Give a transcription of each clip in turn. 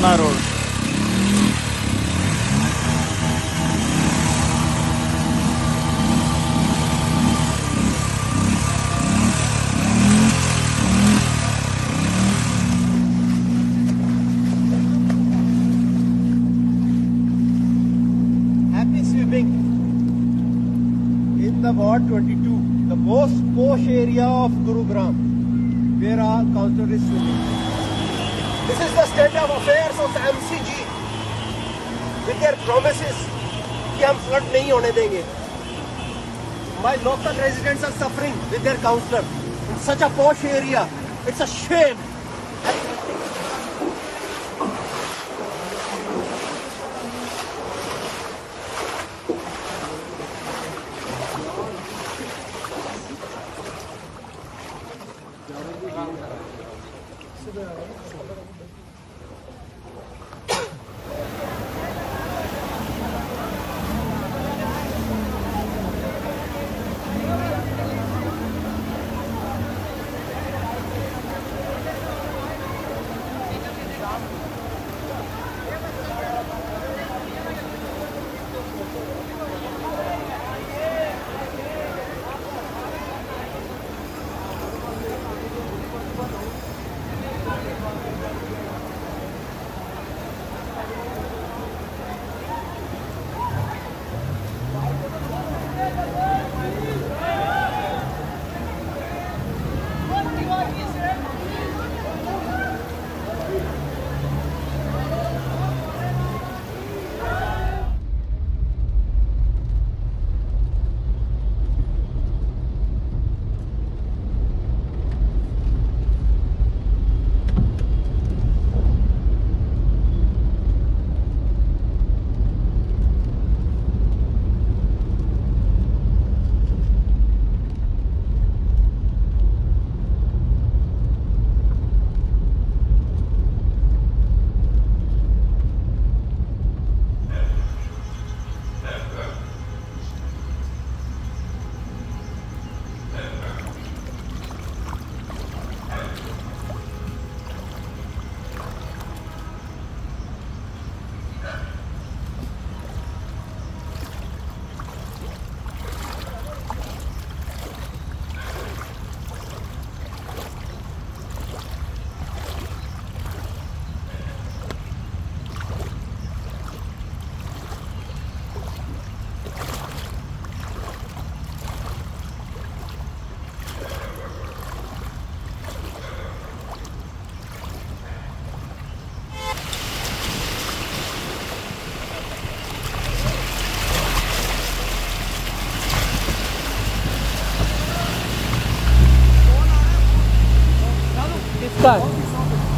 बड़ा road. Happy swimming in the Ward 22, the most posh area of Gurugram, where our councillor is swimming. This is the state of affairs of MCG with their promises कि हम flood नहीं होने देंगे. My local residents are suffering with their councillor in such a posh area. It's a shame. किसका है?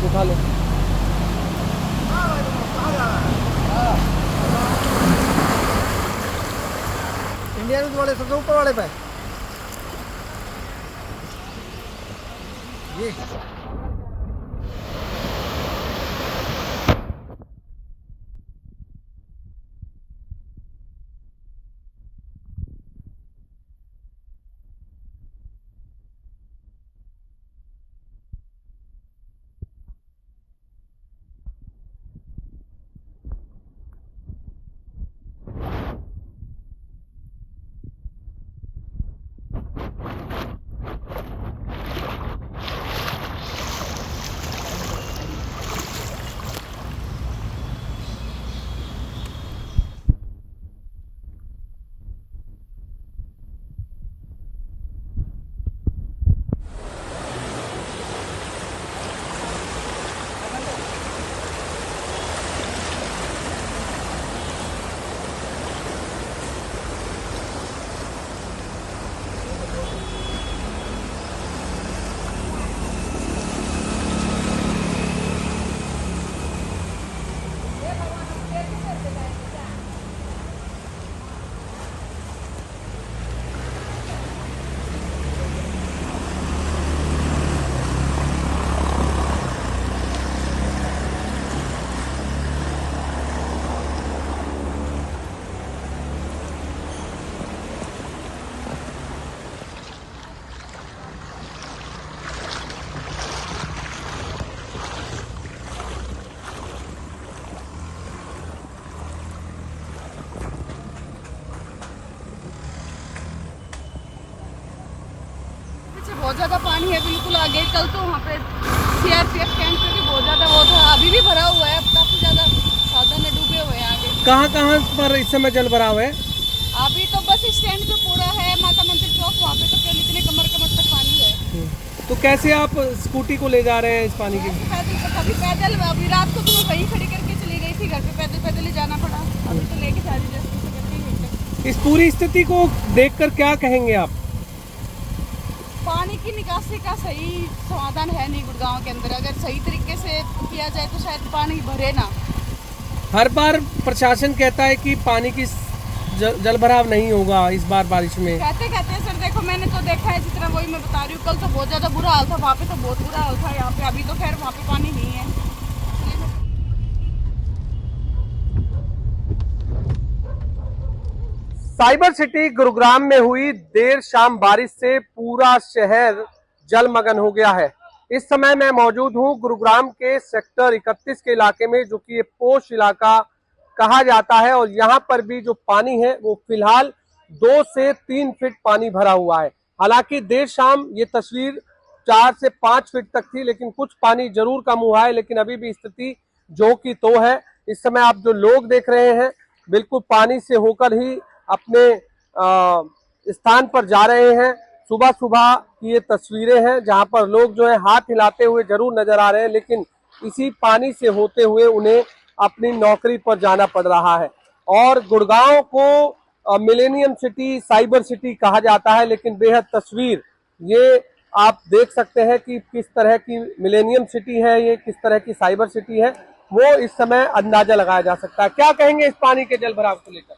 उठा लो। India news वाले सबसे ऊपर वाले पे ये ज्यादा पानी है बिल्कुल आगे। कल तो वहाँ पे CRPF कैंप पे भी बहुत ज्यादा वो था, अभी भी भरा हुआ है, काफी ज्यादा साधन है, डूबे हुए हैं आगे। कहाँ पर इस समय जल भराव है? अभी तो बस स्टैंड जो पूरा है, माता मंदिर चौक, वहाँ पे तो केवल इतने कमर कमर तक पानी है। तो कैसे आप स्कूटी को ले जा रहे हैं इस पानी के? पैदल अभी रात को तो मैं वहीं खड़ी करके चली गई थी, घर पे पैदल पैदल ही जाना पड़ा। अभी तो लेके जा रही इस पूरी स्थिति को देखकर क्या कहेंगे आप? पानी की निकासी का सही समाधान है नहीं गुड़गांव के अंदर। अगर सही तरीके से किया जाए तो शायद पानी भरे ना। हर बार प्रशासन कहता है कि पानी की जल भराव नहीं होगा इस बार बारिश में। कहते हैं सर, देखो मैंने तो देखा है जितना, वही मैं बता रही हूँ। कल तो बहुत ज्यादा बुरा हाल था वहाँ पे, तो बहुत बुरा हाल था। यहाँ पे अभी तो खैर वहाँ पे पानी नहीं है। साइबर सिटी गुरुग्राम में हुई देर शाम बारिश से पूरा शहर जलमग्न हो गया है। इस समय मैं मौजूद हूं गुरुग्राम के सेक्टर 31 के इलाके में, जो कि ये पोश इलाका कहा जाता है। और यहाँ पर भी जो पानी है वो फिलहाल 2 से 3 फीट पानी भरा हुआ है। हालांकि देर शाम ये तस्वीर 4 से 5 फीट तक थी, लेकिन कुछ पानी जरूर कम हुआ है। लेकिन अभी भी स्थिति जो की तो है। इस समय आप जो लोग देख रहे हैं बिल्कुल पानी से होकर ही अपने स्थान पर जा रहे हैं। सुबह सुबह की ये तस्वीरें हैं जहां पर लोग जो है हाथ हिलाते हुए जरूर नजर आ रहे हैं, लेकिन इसी पानी से होते हुए उन्हें अपनी नौकरी पर जाना पड़ रहा है। और गुड़गांव को मिलेनियम सिटी, साइबर सिटी कहा जाता है, लेकिन बेहद तस्वीर ये आप देख सकते हैं कि किस तरह की मिलेनियम सिटी है, ये किस तरह की साइबर सिटी है, वो इस समय अंदाजा लगाया जा सकता है। क्या कहेंगे इस पानी के जल भराव को लेकर?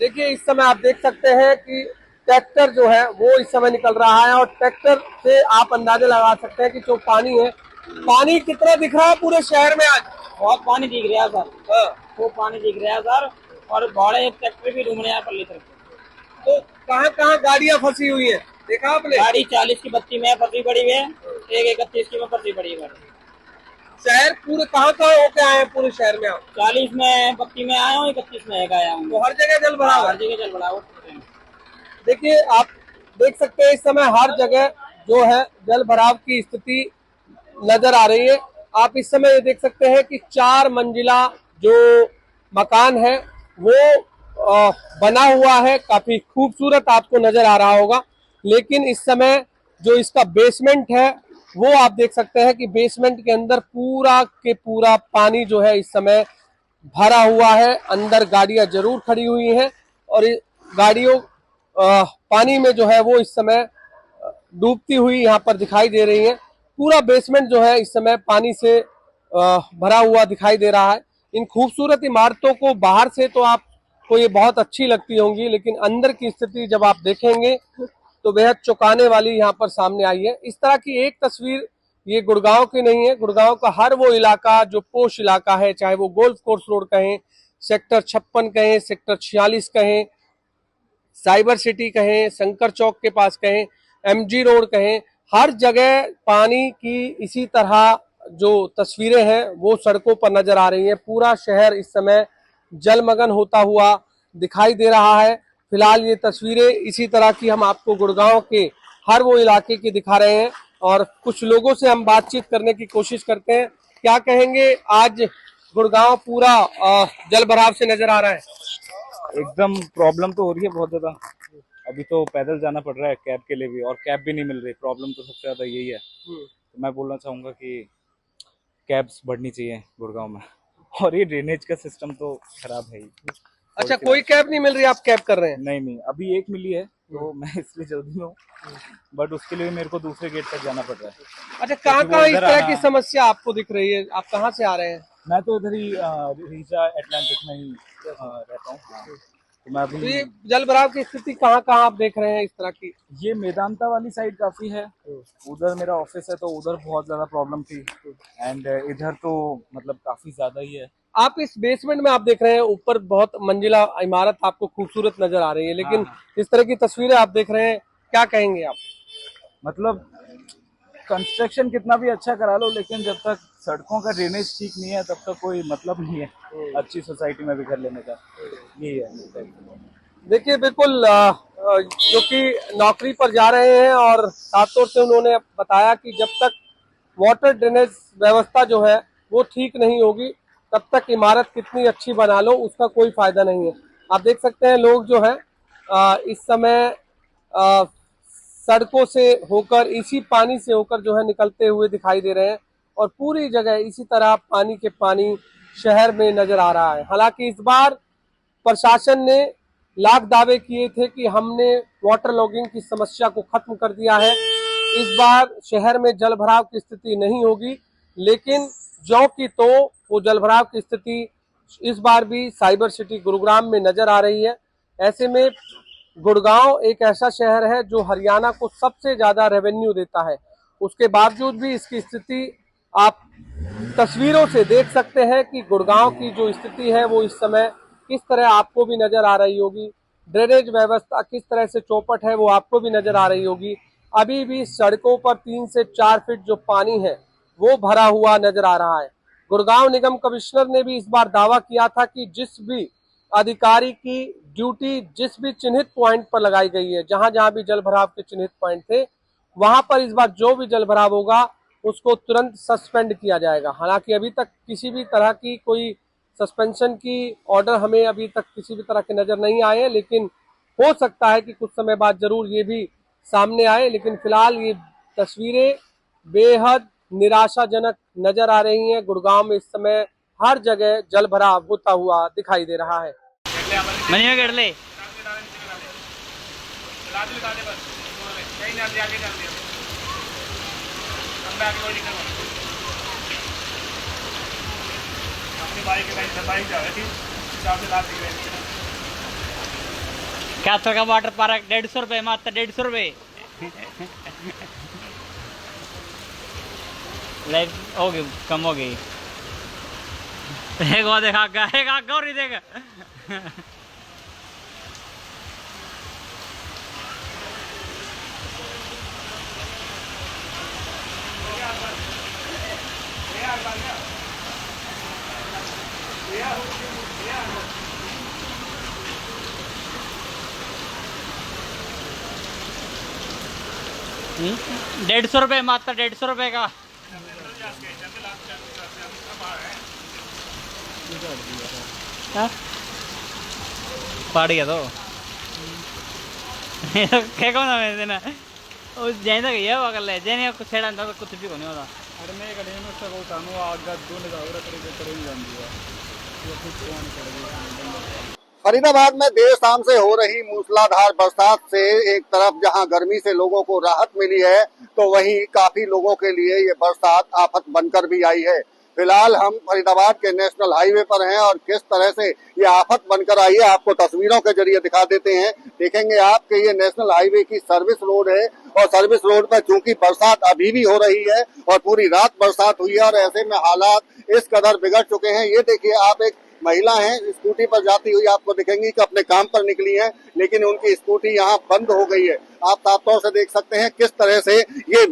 देखिए इस समय आप देख सकते हैं कि ट्रैक्टर जो है वो इस समय निकल रहा है, और ट्रैक्टर से आप अंदाजा लगा सकते हैं कि जो पानी है, पानी कितना दिख रहा है पूरे शहर में आज? बहुत पानी दिख रहा है सर, वो पानी दिख रहा है सर। और बड़े ट्रैक्टर भी डूब रहे हैं पल्ली तरफ। तो कहाँ गाड़ियां फंसी हुई है देखा आपने? गाड़ी 40 की बत्ती में फंसी पड़ी है, एक 31 की में फंसी पड़ी है। शहर पूरे कहाँ होके आए हैं पूरे शहर में आप? 40 में बत्ती में आया हूँ, 31 में एक आया हूँ। तो हर जगह जल भरा, हर जगह जल भरा। देखिए आप देख सकते हैं इस समय हर जगह जो है जल भराव की स्थिति नजर आ रही है। आप इस समय ये देख सकते हैं कि 4 मंजिला जो मकान है वो बना हुआ है, काफी खूबसूरत आपको नजर आ रहा होगा। लेकिन इस समय जो इसका बेसमेंट है वो आप देख सकते हैं कि बेसमेंट के अंदर पूरा के पूरा पानी जो है इस समय भरा हुआ है। अंदर गाड़ियां जरूर खड़ी हुई हैं, और गाड़ियों पानी में जो है वो इस समय डूबती हुई यहाँ पर दिखाई दे रही है। पूरा बेसमेंट जो है इस समय पानी से भरा हुआ दिखाई दे रहा है। इन खूबसूरत इमारतों को बाहर से तो आपको ये बहुत अच्छी लगती होंगी, लेकिन अंदर की स्थिति जब आप देखेंगे तो बेहद चौंकाने वाली यहाँ पर सामने आई है। इस तरह की एक तस्वीर ये गुड़गांव की नहीं है, गुड़गांव का हर वो इलाका जो पोश इलाका है, चाहे वो गोल्फ कोर्स रोड कहें, सेक्टर 56 कहें, सेक्टर 46 कहें, साइबर सिटी कहें, शंकर चौक के पास कहें, MG रोड कहें, हर जगह पानी की इसी तरह जो तस्वीरें हैं वो सड़कों पर नजर आ रही हैं। पूरा शहर इस समय जलमग्न होता हुआ दिखाई दे रहा है। फिलहाल ये तस्वीरें इसी तरह की हम आपको गुड़गांव के हर वो इलाके की दिखा रहे हैं, और कुछ लोगों से हम बातचीत करने की कोशिश करते हैं। क्या कहेंगे, आज गुड़गांव पूरा जल भराव से नजर आ रहा है? एकदम प्रॉब्लम तो हो रही है बहुत ज्यादा। अभी तो पैदल जाना पड़ रहा है कैब के लिए भी, और कैब भी नहीं मिल रही। प्रॉब्लम तो सबसे ज्यादा यही है। तो मैं बोलना चाहूंगा कि कैब्स बढ़नी चाहिए गुड़गांव में, और ये ड्रेनेज का सिस्टम तो खराब है ही। अच्छा, कोई कैब नहीं मिल रही, आप कैब कर रहे हैं? नहीं, अभी एक मिली है तो मैं इसलिए जल्दी में हूँ, बट उसके लिए मेरे को दूसरे गेट तक जाना पड़ रहा है। अच्छा, कहाँ इस तरह की समस्या आपको दिख रही है? आप कहाँ से आ रहे हैं? मैं तो इधर ही रीचा एटलांटिक में ही रहता हूँ। तो मैं अभी ये जल भराव की स्थिति कहाँ आप देख रहे हैं इस तरह की? ये मेदांता वाली साइड काफी है, उधर मेरा ऑफिस है तो उधर बहुत ज्यादा प्रॉब्लम थी, एंड इधर तो मतलब काफी ज्यादा ही है। आप इस बेसमेंट में आप देख रहे हैं, ऊपर बहुत मंजिला इमारत आपको खूबसूरत नजर आ रही है, लेकिन इस तरह की तस्वीरें आप देख रहे हैं, क्या कहेंगे आप? मतलब कंस्ट्रक्शन कितना भी अच्छा करा लो, लेकिन जब तक सड़कों का ड्रेनेज ठीक नहीं है तब तक कोई मतलब नहीं है अच्छी सोसाइटी में भी घर लेने का। यही है। देखिए बिल्कुल जो कि नौकरी पर जा रहे हैं और साफ तौर से उन्होंने बताया कि जब तक वाटर ड्रेनेज व्यवस्था जो है वो ठीक नहीं होगी तब तक इमारत कितनी अच्छी बना लो उसका कोई फायदा नहीं है। आप देख सकते हैं लोग जो है इस समय सड़कों से होकर इसी पानी से होकर जो है निकलते हुए दिखाई दे रहे हैं और पूरी जगह इसी तरह पानी के पानी शहर में नजर आ रहा है। हालांकि इस बार प्रशासन ने लाख दावे किए थे कि हमने वाटर लॉगिंग की समस्या को खत्म कर दिया है, इस बार शहर में जल भराव की स्थिति नहीं होगी, लेकिन ज्यों की तो वो जल भराव की स्थिति इस बार भी साइबर सिटी गुरुग्राम में नजर आ रही है। ऐसे में गुड़गांव एक ऐसा शहर है जो हरियाणा को सबसे ज्यादा रेवेन्यू देता है, उसके बावजूद भी इसकी स्थिति आप तस्वीरों से देख सकते हैं कि गुड़गांव की जो स्थिति है वो इस समय किस तरह आपको भी नजर आ रही होगी। ड्रेनेज व्यवस्था किस तरह से चौपट है वो आपको भी नजर आ रही होगी। अभी भी सड़कों पर 3 से 4 फीट जो पानी है वो भरा हुआ नजर आ रहा है। गुड़गांव निगम कमिश्नर ने भी इस बार दावा किया था कि जिस भी अधिकारी की ड्यूटी जिस भी चिन्हित पॉइंट पर लगाई गई है, जहां जहां भी जल भराव के चिन्हित पॉइंट थे, वहां पर इस बार जो भी जल भराव होगा उसको तुरंत सस्पेंड किया जाएगा। हालांकि अभी तक किसी भी तरह की कोई सस्पेंशन की ऑर्डर हमें अभी तक किसी भी तरह के नजर नहीं आए, लेकिन हो सकता है कि कुछ समय बाद जरूर ये भी सामने आए। लेकिन फिलहाल ये तस्वीरें बेहद निराशाजनक नजर आ रही हैं। गुड़गांव में इस समय हर जगह जल भराव होता हुआ दिखाई दे रहा है। कैथल का वाटर पार्क 150 रुपये, मात्र 150 रुपये। लाइफ हो गई, कम हो गई। एक वो देखा और ही देखा। ₹150 रुपये, मात्र 150 रुपये का। पड़ गया तो क्या कौन है देना उस जैन तक ये वाला ले जैन कुछ छेड़ा तो कुछ भी नहीं होता। अरे मैं कहीं में से बोलता हूँ आगे 2000 करे नहीं जानती है ये कुछ कौन करेगा। फरीदाबाद में देर शाम से हो रही मूसलाधार बरसात से एक तरफ जहां गर्मी से लोगों को राहत मिली है तो वहीं काफी लोगों के लिए ये बरसात आफत बनकर भी आई है। फिलहाल हम फरीदाबाद के नेशनल हाईवे पर हैं और किस तरह से ये आफत बनकर आई है आपको तस्वीरों के जरिए दिखा देते हैं। देखेंगे आप कि ये नेशनल हाईवे की सर्विस रोड है और सर्विस रोड पर चूंकि बरसात अभी भी हो रही है और पूरी रात बरसात हुई है और ऐसे में हालात इस कदर बिगड़ चुके हैं। ये देखिए आप एक महिला हैं स्कूटी पर जाती हुई आपको दिखेंगी कि अपने काम पर निकली हैं, लेकिन उनकी स्कूटी यहाँ बंद हो गई है। आप साफ तौर से देख सकते हैं किस तरह से ये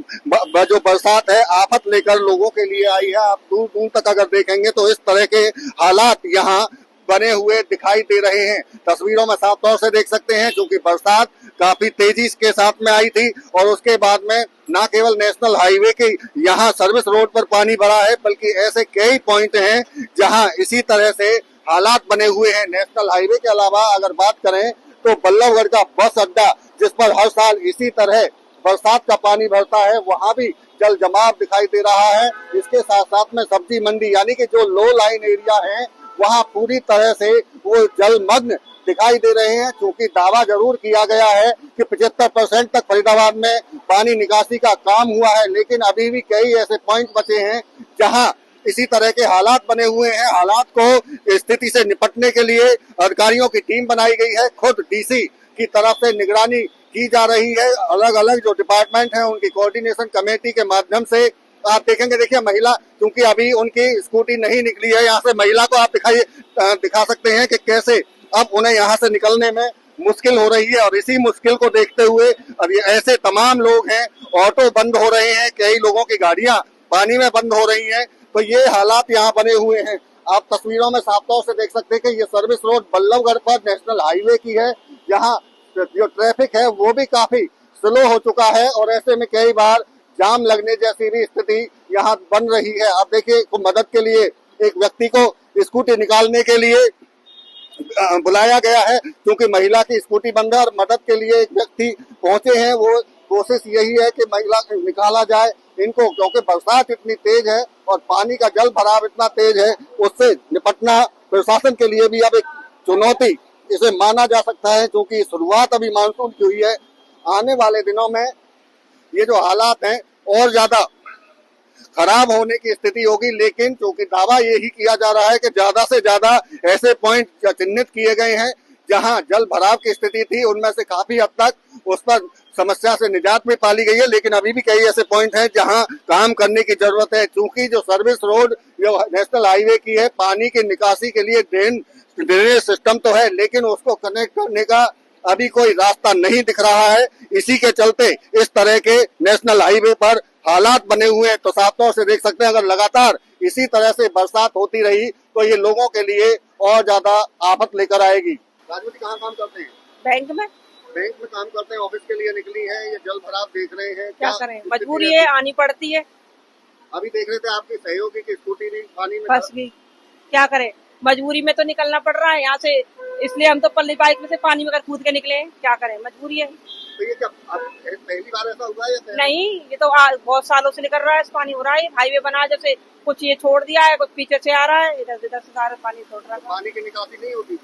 जो बरसात है आफत लेकर लोगों के लिए आई है। आप दूर दूर तक अगर देखेंगे तो इस तरह के हालात यहाँ बने हुए दिखाई दे रहे हैं। तस्वीरों में साफ तौर से देख सकते हैं क्योंकि बरसात काफी तेजी के साथ में आई थी और उसके बाद में न केवल नेशनल हाईवे के यहाँ सर्विस रोड पर पानी भरा है बल्कि ऐसे कई पॉइंट हैं जहां इसी तरह से हालात बने हुए हैं। नेशनल हाईवे के अलावा अगर बात करें तो बल्लभगढ़ का बस अड्डा जिस पर हर साल इसी तरह बरसात का पानी भरता है वहां भी जल जमाव दिखाई दे रहा है। इसके साथ साथ में सब्जी मंडी यानी कि जो लो लाइन एरिया है वहां पूरी तरह से वो जलमग्न दिखाई दे रहे हैं। क्योंकि दावा जरूर किया गया है कि 75% तक फरीदाबाद में पानी निकासी का काम हुआ है, लेकिन अभी भी कई ऐसे पॉइंट बचे हैं जहां इसी तरह के हालात बने हुए हैं। हालात को स्थिति से निपटने के लिए अधिकारियों की टीम बनाई गई है। खुद डीसी की तरफ से निगरानी की जा रही है। अलग अलग जो डिपार्टमेंट हैं उनकी कोऑर्डिनेशन कमेटी के माध्यम से आप देखेंगे। देखिए महिला क्योंकि अभी उनकी स्कूटी नहीं निकली है, यहाँ से महिला को आप दिखा सकते हैं कि कैसे अब उन्हें यहाँ से निकलने में मुश्किल हो रही है। और इसी मुश्किल को देखते हुए अब ये ऐसे तमाम लोग हैं, ऑटो बंद हो रहे हैं, कई लोगों की गाड़ियां पानी में बंद हो रही हैं। तो ये हालात यहाँ बने हुए हैं। आप तस्वीरों में साफ तौर से देख सकते हैं कि ये सर्विस रोड बल्लभगढ़ पर नेशनल हाईवे की है। यहाँ जो ट्रैफिक है वो भी काफी स्लो हो चुका है और ऐसे में कई बार जाम लगने जैसी भी स्थिति यहाँ बन रही है। आप देखिए मदद के लिए एक व्यक्ति को स्कूटी निकालने के लिए बुलाया गया है, क्योंकि महिला की स्कूटी बंद है और मदद के लिए एक व्यक्ति पहुंचे हैं। वो कोशिश यही है कि महिला निकाला जाए इनको, क्योंकि बरसात इतनी तेज है और पानी का जल भराव इतना तेज है, उससे निपटना प्रशासन के लिए भी अब एक चुनौती इसे माना जा सकता है, क्योंकि शुरुआत अभी मानसून की हुई है। आने वाले दिनों में ये जो हालात हैं और ज्यादा खराब होने की स्थिति होगी, लेकिन क्योंकि दावा यही किया जा रहा है कि ज्यादा से ज्यादा ऐसे पॉइंट चिन्हित किए गए हैं जहां जल भराव की स्थिति थी, उनमें से काफी हद तक उस पर समस्या से निजात भी पाली गई है, लेकिन अभी भी कई ऐसे पॉइंट हैं जहां काम करने की जरूरत है। क्योंकि जो सर्विस रोड जो नेशनल हाईवे की है, पानी की निकासी के लिए ड्रेनेज सिस्टम तो है, लेकिन उसको कनेक्ट करने का अभी कोई रास्ता नहीं दिख रहा है। इसी के चलते इस तरह के नेशनल हाईवे पर हालात बने हुए हैं। तो साफ तौर से देख सकते हैं, अगर लगातार इसी तरह से बरसात होती रही तो ये लोगों के लिए और ज्यादा आफत लेकर आएगी। राजू जी कहाँ काम करते हैं? बैंक में काम करते हैं, ऑफिस के लिए निकली है, ये जल भराव देख रहे हैं, क्या करें, मजबूरी है, आनी पड़ती है। अभी देख रहे थे आपकी सहयोगी की स्कूटी भी पानी में फंस गई, क्या करें, मजबूरी में तो निकलना पड़ रहा है यहाँ से, इसलिए हम तो पल्ली बाइक में से पानी में कूद के निकले हैं, क्या करें, मजबूरी है। तो ये क्या पहली बार ऐसा हुआ है या नहीं, ये तो बहुत सालों से निकल रहा है, पानी हो रहा है, हाईवे बना जब से कुछ ये छोड़ दिया है, कुछ पीछे से आ रहा है, इधर उधर से सारा पानी छोड़ रहा है। पानी की निकासी नहीं होती?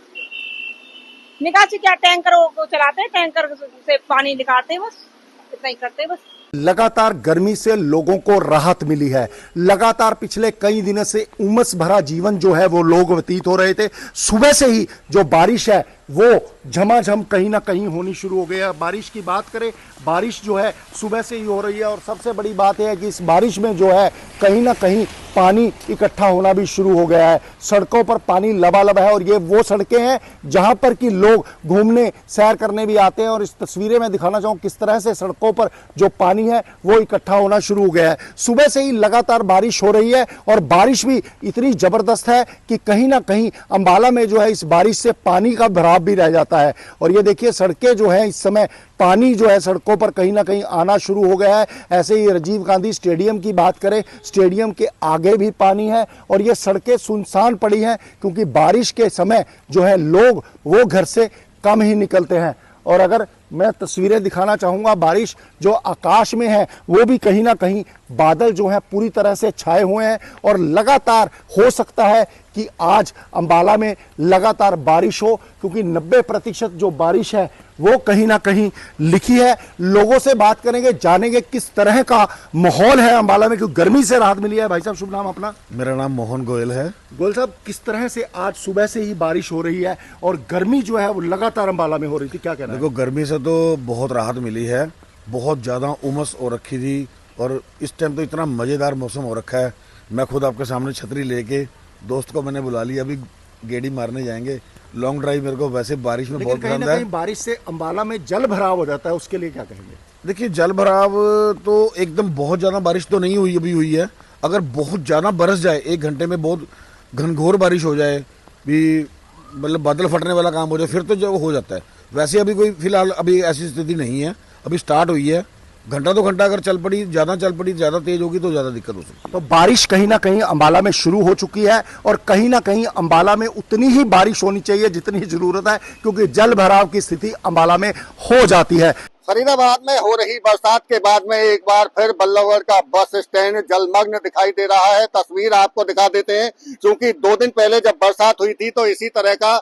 निकासी क्या, टैंकर वो चलाते हैं, टैंकर से पानी निकालते हैं, बस इतना ही करते हैं बस। लगातार गर्मी से लोगों को राहत मिली है। लगातार पिछले कई दिनों से उमस भरा जीवन जो है वो लोग व्यतीत हो रहे थे। सुबह से ही जो बारिश है वो झमाझम कहीं ना कहीं होनी शुरू हो गया। बारिश की बात करें, बारिश जो है सुबह से ही हो रही है और सबसे बड़ी बात यह है कि इस बारिश में जो है कहीं ना कहीं पानी इकट्ठा होना भी शुरू हो गया है। सड़कों पर पानी लबालब है और ये वो सड़कें हैं जहां पर कि लोग घूमने सैर करने भी आते हैं। और इस तस्वीरें में दिखाना चाहूँ किस तरह से सड़कों पर जो पानी है वो इकट्ठा होना शुरू हो गया है। सुबह से ही लगातार बारिश हो रही है और बारिश भी इतनी जबरदस्त है कि कहीं ना कहीं अंबाला में जो है इस बारिश से पानी का भराव भी रह जाता है। और ये देखिए सड़कें जो है इस समय पानी जो है सड़कों पर कहीं ना कहीं आना शुरू हो गया है। ऐसे ही राजीव गांधी स्टेडियम की बात करें, स्टेडियम के आगे भी पानी है और ये सड़कें सुनसान पड़ी हैं, क्योंकि बारिश के समय जो है लोग वो घर से कम ही निकलते हैं। और अगर मैं तस्वीरें दिखाना चाहूँगा, बारिश जो आकाश में है वो भी कहीं ना कहीं बादल जो है पूरी तरह से छाए हुए हैं और लगातार हो सकता है कि आज अंबाला में लगातार बारिश हो, क्योंकि 90% जो बारिश है वो कहीं ना कहीं लिखी है। लोगों से बात करेंगे, जानेंगे किस तरह का माहौल है अंबाला में, क्योंकि गर्मी से राहत मिली है। भाई साहब शुभ नाम अपना? मेरा नाम मोहन गोयल है। गोयल साहब, किस तरह से आज सुबह से ही बारिश हो रही है और गर्मी जो है वो लगातार अंबाला में हो रही थी, क्या कहना है? देखो, गर्मी से तो बहुत राहत मिली है, बहुत ज़्यादा उमस हो रखी थी और इस टाइम तो इतना मज़ेदार मौसम हो रखा है। मैं खुद आपके सामने छतरी लेके दोस्त को मैंने बुला लिया, अभी गेड़ी मारने जाएंगे। लॉन्ग ड्राइव मेरे को वैसे बारिश में बहुत पसंद है। बारिश से अंबाला में जल भराव हो जाता है, उसके लिए क्या कहेंगे? देखिए, जल भराव तो एकदम बहुत ज़्यादा बारिश तो नहीं हुई, अभी हुई है। अगर बहुत ज़्यादा बरस जाए, 1 घंटे में बहुत घनघोर बारिश हो जाए, भी मतलब बादल फटने वाला काम हो जाए, फिर तो जो हो जाता है। वैसे अभी कोई फिलहाल अभी ऐसी स्थिति नहीं है, अभी स्टार्ट हुई है। घंटा 2 घंटा अगर चल पड़ी, ज़्यादा तेज होगी तो ज़्यादा दिक्कत हो सकती है। तो बारिश कहीं ना कहीं अंबाला में शुरू हो चुकी है और कहीं ना कहीं अंबाला में उतनी ही बारिश होनी चाहिए जितनी जरूरत है, क्योंकि जल भराव की स्थिति अंबाला में हो जाती है। फरीदाबाद में हो रही बरसात के बाद में एक बार फिर बल्लभगढ़ का बस स्टैंड जलमग्न दिखाई दे रहा है। तस्वीर आपको दिखा देते हैं, क्योंकि 2 दिन पहले जब बरसात हुई थी तो इसी तरह का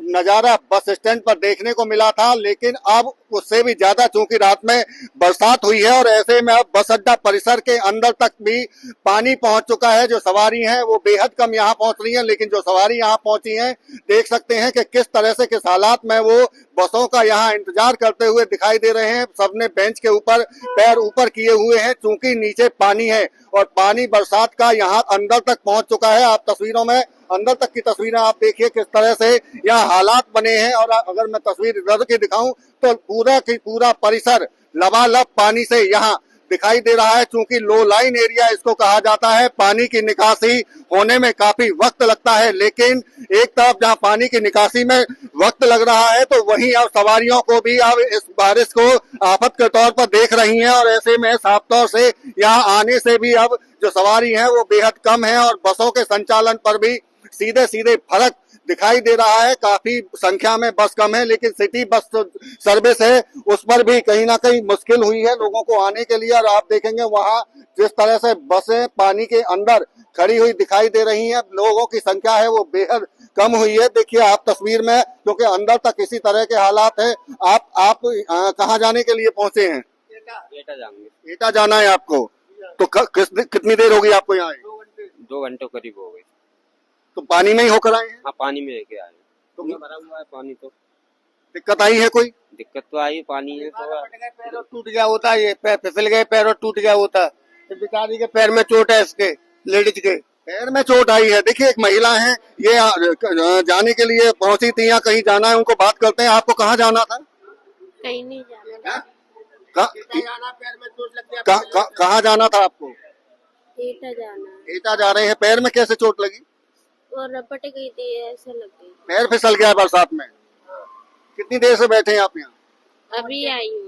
नजारा बस स्टैंड पर देखने को मिला था, लेकिन अब उससे भी ज्यादा चूंकि रात में बरसात हुई है और ऐसे में अब बस अड्डा परिसर के अंदर तक भी पानी पहुंच चुका है। जो सवारी हैं वो बेहद कम यहाँ पहुंच रही हैं, लेकिन जो सवारी यहाँ पहुंची हैं देख सकते हैं कि किस तरह से, किस हालात में वो बसों का यहाँ इंतजार करते हुए दिखाई दे रहे हैं। सबने बेंच के ऊपर पैर ऊपर किए हुए हैं, चूंकि नीचे पानी है और पानी बरसात का यहाँ अंदर तक पहुंच चुका है। आप तस्वीरों में अंदर तक की तस्वीरें आप देखिए किस तरह से यहाँ हालात बने हैं। और अगर मैं तस्वीर इधर की दिखाऊं तो पूरा की पूरा परिसर लबालब पानी से यहाँ दिखाई दे रहा है। चूंकि लो लाइन एरिया इसको कहा जाता है, पानी की निकासी होने में काफी वक्त लगता है, लेकिन एक तरफ जहां पानी की निकासी में वक्त लग रहा है तो वहीं अब सवारियों को भी अब इस बारिश को आफत के तौर पर देख रही हैं, और ऐसे में साफ तौर से यहाँ आने से भी अब जो सवारी है वो बेहद कम है, और बसों के संचालन पर भी सीधे सीधे फर्क दिखाई दे रहा है। काफी संख्या में बस कम है, लेकिन सिटी बस सर्विस है उस पर भी कहीं ना कहीं मुश्किल हुई है लोगों को आने के लिए। और आप देखेंगे वहां जिस तरह से बसें पानी के अंदर खड़ी हुई दिखाई दे रही हैं, लोगों की संख्या है वो बेहद कम हुई है। देखिए आप तस्वीर में, क्योंकि अंदर तक इसी तरह के हालात है। आप कहाँ जाने के लिए पहुंचे हैं? एटा जाएंगे। एटा जाना है आपको, तो कितनी देर होगी आपको यहाँ आए? 2 घंटे करीब हो गए। तो पानी में ही होकर आए हैं? हाँ, पानी में लेके आए। तो भरा हुआ है पानी, तो दिक्कत आई है कोई? दिक्कत तो आई, पानी है तो। पैर टूट गया होता, ये पैर फिसल गए, पैर टूट गया होता। बेचारी के पैर में चोट है, इसके लेडीज के पैर में चोट आई है। देखिए एक महिला है, ये जाने के लिए पहुंची थी या कहीं जाना है, उनको बात करते हैं। आपको कहाँ जाना था? कहीं नहीं जाना। पैर में चोट लग गया। कहाँ जाना था आपको? एटा जाना। एटा जा रहे हैं। पैर में कैसे चोट लगी? और रपट गई थी, ऐसे लग गई। पैर फिसल गया बरसात में। कितनी देर से बैठे हैं आप यहाँ? अभी आई हूँ।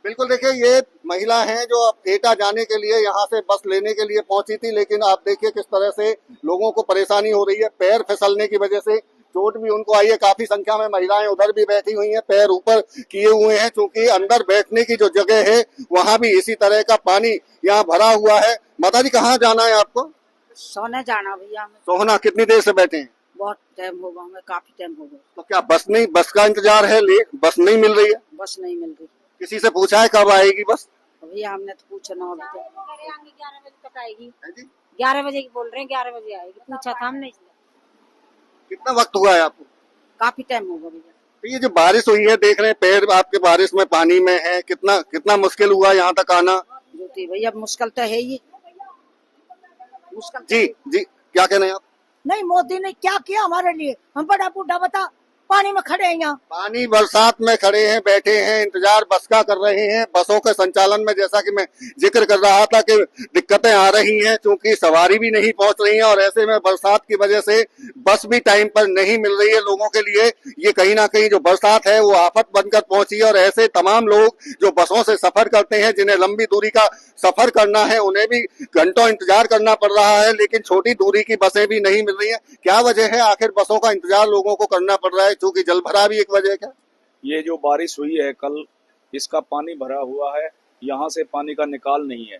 बिल्कुल, देखिए ये महिला है जो अब एटा जाने के लिए यहाँ से बस लेने के लिए पहुंची थी, लेकिन आप देखिए किस तरह से लोगों को परेशानी हो रही है। पैर फिसलने की वजह से चोट भी उनको आई है। काफी संख्या में महिलाएं उधर भी बैठी हुई हैं, पैर ऊपर किए हुए हैं, क्योंकि अंदर बैठने की जो जगह है वहां भी इसी तरह का पानी यहाँ भरा हुआ है। माता जी कहाँ जाना है आपको? सोने जाना भैया। सोहना। कितनी देर से बैठे हैं? बहुत टाइम होगा, हमें काफी टाइम हो गया। तो क्या बस का इंतजार है? बस नहीं मिल रही है? बस नहीं मिल रही। किसी से पूछा है कब आएगी बस? भैया हमने तो पूछा ना, अभी तक 11 बजे तक आएगी। 11 बजे की बोल रहे हैं, 11 बजे आएगी। पूछा था हमने, इसलिए। कितना वक्त हुआ है आपको? काफी टाइम होगा भैया। तो ये जो बारिश हुई है, देख रहे हैं पैर आपके बारिश में पानी में है, कितना मुश्किल हुआ यहाँ तक आना? ज्योति भैया मुश्किल तो है ही, मुश्किल। जी क्या कहना है आप? नहीं, मोदी ने क्या किया हमारे लिए? हम बड़ा बूढ़ा बता पानी में खड़े हैं यहाँ। पानी बरसात में खड़े हैं, बैठे हैं, इंतजार बस का कर रहे हैं। बसों के संचालन में जैसा कि मैं जिक्र कर रहा था कि दिक्कतें आ रही हैं, क्योंकि सवारी भी नहीं पहुंच रही है, और ऐसे में बरसात की वजह से बस भी टाइम पर नहीं मिल रही है लोगों के लिए। ये कहीं ना कहीं जो बरसात है वो आफत बनकर पहुंची है, और ऐसे तमाम लोग जो बसों से सफर करते हैं, जिन्हें लंबी दूरी का सफर करना है, उन्हें भी घंटों इंतजार करना पड़ रहा है, लेकिन छोटी दूरी की बसें भी नहीं मिल रही है। क्या वजह है आखिर बसों का इंतजार लोगों को करना पड़ रहा है? क्योंकि जल भरा भी एक वजह है क्या? ये जो बारिश हुई है कल, इसका पानी भरा हुआ है, यहाँ से पानी का निकाल नहीं है।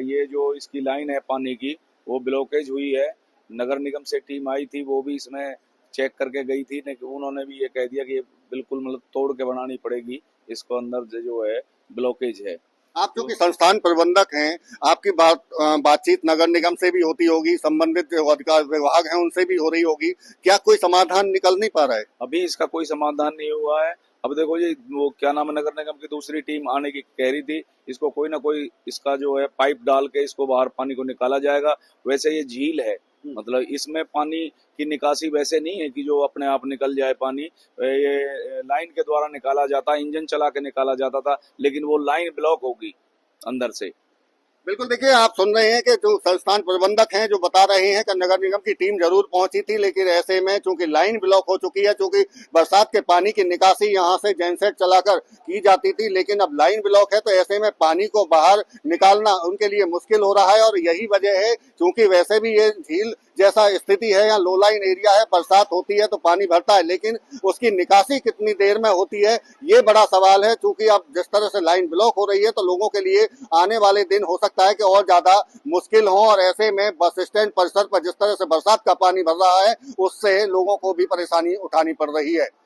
ये जो इसकी लाइन है पानी की, वो ब्लॉकेज हुई है। नगर निगम से टीम आई थी, वो भी इसमें चेक करके गई थी, लेकिन उन्होंने भी ये कह दिया कि ये बिल्कुल मतलब तोड़ के बनानी पड़ेगी, इसको अंदर जो है ब्लॉकेज है। आप क्योंकि संस्थान प्रबंधक हैं, आपकी बातचीत नगर निगम से भी होती होगी, संबंधित जो अधिकार विभाग हैं उनसे भी हो रही होगी। क्या कोई समाधान निकल नहीं पा रहा है? अभी इसका कोई समाधान नहीं हुआ है। अब देखो ये वो क्या नाम है, नगर निगम की दूसरी टीम आने की कह रही थी, इसको कोई ना कोई इसका जो है पाइप डाल के इसको बाहर पानी को निकाला जाएगा। वैसे ये झील है, मतलब इसमें पानी की निकासी वैसे नहीं है कि जो अपने आप निकल जाए पानी। ये लाइन के द्वारा निकाला जाता, इंजन चला के निकाला जाता था, लेकिन वो लाइन ब्लॉक होगी अंदर से। बिल्कुल, देखिए आप सुन रहे हैं कि जो संस्थान प्रबंधक हैं जो बता रहे हैं कि नगर निगम की टीम जरूर पहुंची थी, लेकिन ऐसे में चूंकि लाइन ब्लॉक हो चुकी है, चूंकि बरसात के पानी की निकासी यहां से जेनसेट चलाकर की जाती थी, लेकिन अब लाइन ब्लॉक है, तो ऐसे में पानी को बाहर निकालना उनके लिए मुश्किल हो रहा है। और यही वजह है, क्योंकि वैसे भी ये झील जैसा स्थिति है, यहाँ लो लाइन एरिया है, बरसात होती है तो पानी भरता है, लेकिन उसकी निकासी कितनी देर में होती है ये बड़ा सवाल है। क्योंकि अब जिस तरह से लाइन ब्लॉक हो रही है, तो लोगों के लिए आने वाले दिन हो सकता है कि और ज्यादा मुश्किल हो, और ऐसे में बस स्टैंड परिसर पर जिस तरह से बरसात का पानी भर रहा है, उससे लोगों को भी परेशानी उठानी पड़ रही है।